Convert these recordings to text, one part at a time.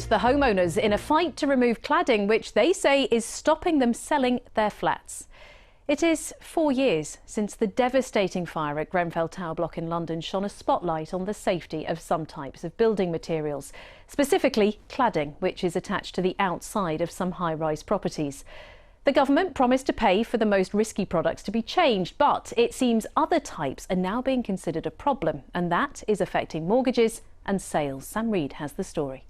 the homeowners in a fight to remove cladding, which they say is stopping them selling their flats. It is 4 years since the devastating fire at Grenfell Tower block in London shone a spotlight on the safety of some types of building materials, specifically cladding, which is attached to the outside of some high-rise properties. The government promised to pay for the most risky products to be changed, but it seems other types are now being considered a problem, and that is affecting mortgages and sales. Sam Reid has the story.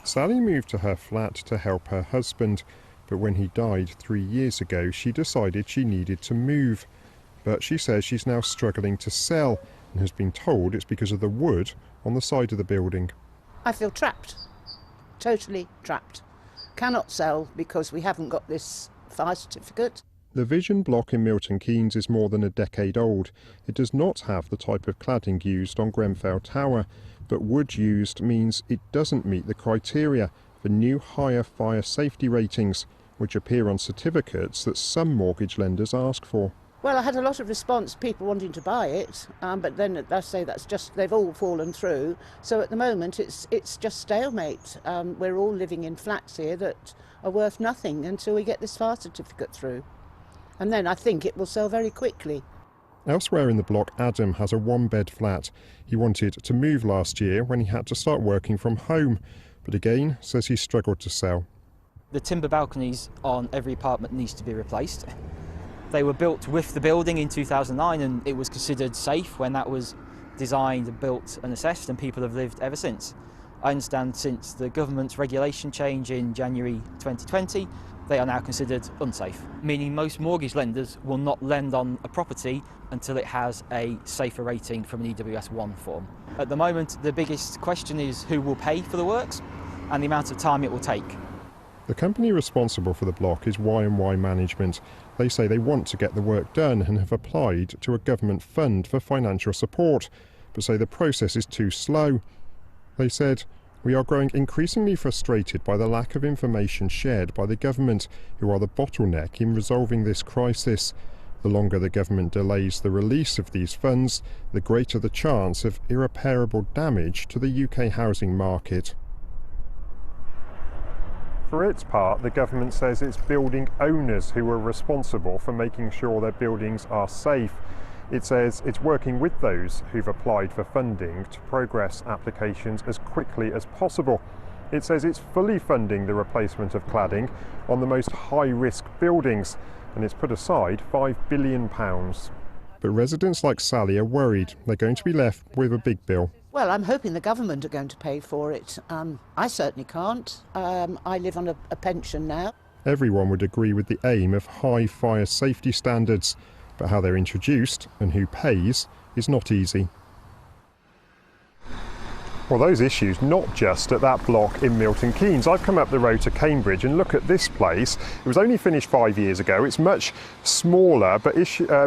Sally moved to her flat to help her husband, but when he died 3 years ago, she decided she needed to move. But she says she's now struggling to sell and has been told it's because of the wood on the side of the building. I feel trapped, totally trapped. Cannot sell because we haven't got this fire certificate. The Vision block in Milton Keynes is more than a decade old. It does not have the type of cladding used on Grenfell Tower, but wood used means it doesn't meet the criteria for new higher fire safety ratings, which appear on certificates that some mortgage lenders ask for. Well, I had a lot of response, people wanting to buy it, but then I say they've all fallen through. So at the moment it's just stalemate. We're all living in flats here that are worth nothing until we get this fire certificate through. And then I think it will sell very quickly. Elsewhere in the block, Adam has a one-bed flat. He wanted to move last year when he had to start working from home, but again says he struggled to sell. The timber balconies on every apartment needs to be replaced. They were built with the building in 2009 and it was considered safe when that was designed and built and assessed, and people have lived ever since. I understand since the government's regulation change in January 2020, they are now considered unsafe, meaning most mortgage lenders will not lend on a property until it has a safer rating from an EWS1 form. At the moment, the biggest question is who will pay for the works and the amount of time it will take. The company responsible for the block is Y&Y Management. They say they want to get the work done and have applied to a government fund for financial support, but say the process is too slow. They said, "We are growing increasingly frustrated by the lack of information shared by the government, who are the bottleneck in resolving this crisis. The longer the government delays the release of these funds, the greater the chance of irreparable damage to the UK housing market." For its part, the government says it's building owners who are responsible for making sure their buildings are safe. It says it's working with those who've applied for funding to progress applications as quickly as possible. It says it's fully funding the replacement of cladding on the most high-risk buildings, and it's put aside £5 billion. But residents like Sally are worried they're going to be left with a big bill. Well, I'm hoping the government are going to pay for it. I certainly can't. I live on a pension now. Everyone would agree with the aim of high fire safety standards, but how they're introduced and who pays is not easy. Well, those issues not just at that block in Milton Keynes. I've come up the road to Cambridge and look at this place. It was only finished 5 years ago. It's much smaller, but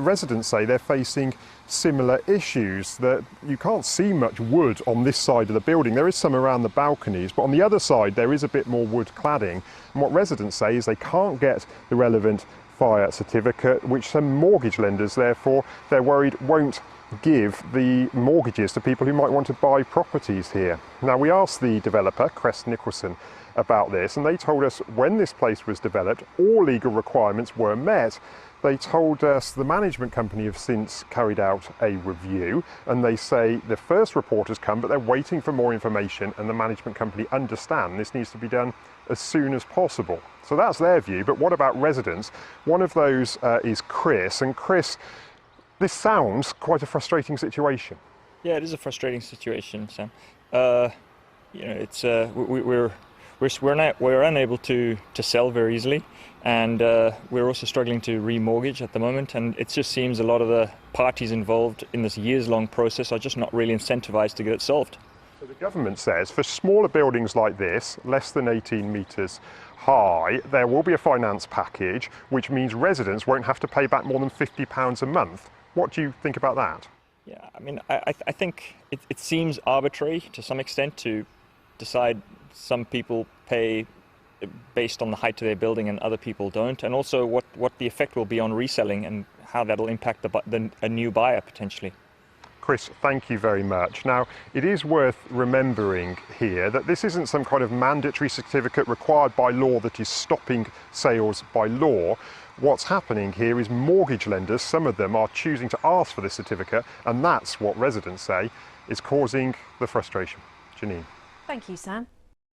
residents say they're facing similar issues, that you can't see much wood on this side of the building. There is some around the balconies, but on the other side there is a bit more wood cladding. And what residents say is they can't get the relevant fire certificate, which some mortgage lenders, therefore, they're worried won't give the mortgages to people who might want to buy properties here. Now, we asked the developer, Crest Nicholson, about this, and they told us when this place was developed, all legal requirements were met. They told us the management company have since carried out a review, and they say the first report has come, but they're waiting for more information, and the management company understand this needs to be done as soon as possible. So that's their view, but what about residents? One of those is Chris, and Chris, this sounds quite a frustrating situation. Yeah, it is a frustrating situation, Sam. It's we're unable to sell very easily, and we're also struggling to remortgage at the moment. And it just seems a lot of the parties involved in this years-long process are just not really incentivized to get it solved. So the government says for smaller buildings like this, less than 18 metres high, there will be a finance package, which means residents won't have to pay back more than £50 a month. What do you think about that? Yeah, I mean, I think it seems arbitrary to some extent to decide some people pay based on the height of their building and other people don't, and also what the effect will be on reselling and how that'll impact a new buyer potentially. Chris, thank you very much. Now, it is worth remembering here that this isn't some kind of mandatory certificate required by law that is stopping sales by law. What's happening here is mortgage lenders, some of them, are choosing to ask for this certificate, and that's what residents say is causing the frustration. Janine. Thank you, Sam.